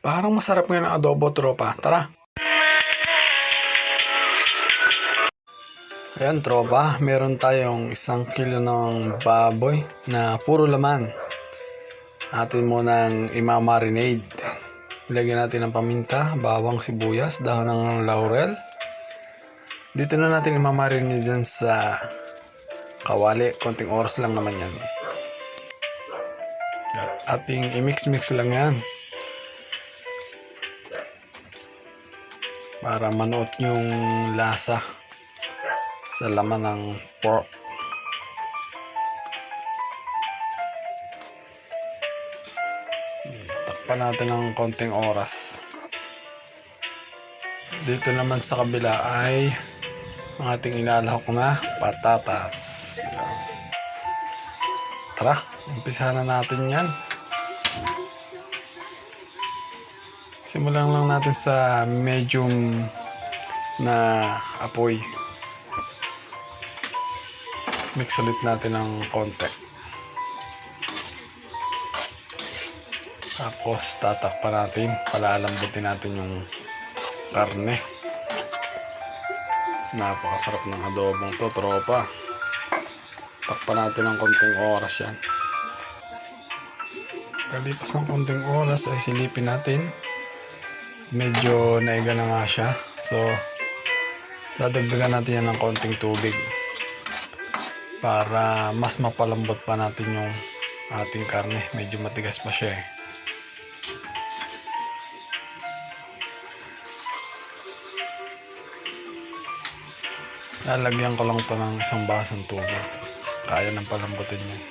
Parang masarap ngayon ang adobo, tropa. Tara! Ayan, tropa. Meron tayong 1 kilo ng baboy na puro laman. Atin mo nang imamarinade. Ilagyan natin ng paminta, bawang, sibuyas, dahon ng laurel. Dito na natin imamarinade dyan sa kawali. Konting oras lang naman yan. Ating i-mix-mix lang yan. Para manuot yung lasa sa laman ng pork. Takpan natin ng konting oras. Dito naman sa kabila ay ang ating ilalahok na patatas. Tara, umpisahan na natin yan. Simulan lang natin sa medium na apoy. Mix ulit natin ng konti. Tapos tatakpan natin, palalambutin natin yung karne. Napakasarap ng adobong to, tropa. Takpan natin ng konting oras yan. Kalipas ng konting oras ay silipin natin. Medyo naiga na nga siya. So, dadagdagan natin yan ng konting tubig para mas mapalambot pa natin yung ating karne. Medyo matigas pa siya eh. Lalagyan ko lang ito ng 1 basong tubig. Kaya nang palambutin yan.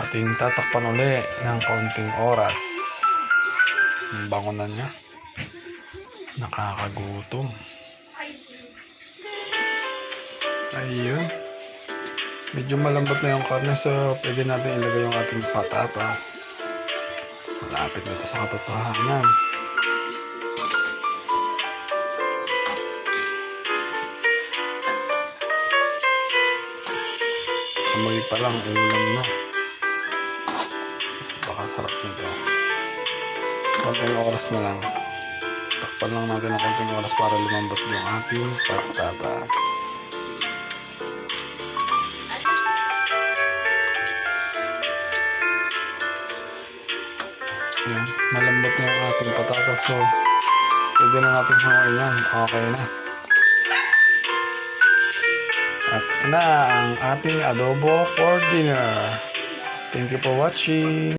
Ating tatakpan uli ng konting oras. Ang bango na niya. Nakakagutom. Ayun. Medyo malambot na yung karne, so pwede natin ilagay yung ating patatas. Malapit na ito sa katotohanan. Amoy pa lang, ulam na. Baka sarap nito. Konting oras na lang. Takpan lang natin ng konting oras para lumambot yung ating patatas. Ayan, malambot na yung ating patatas, so pwede na natin hanguin yan. Okay na. At na ang ating adobo for dinner. Thank you for watching.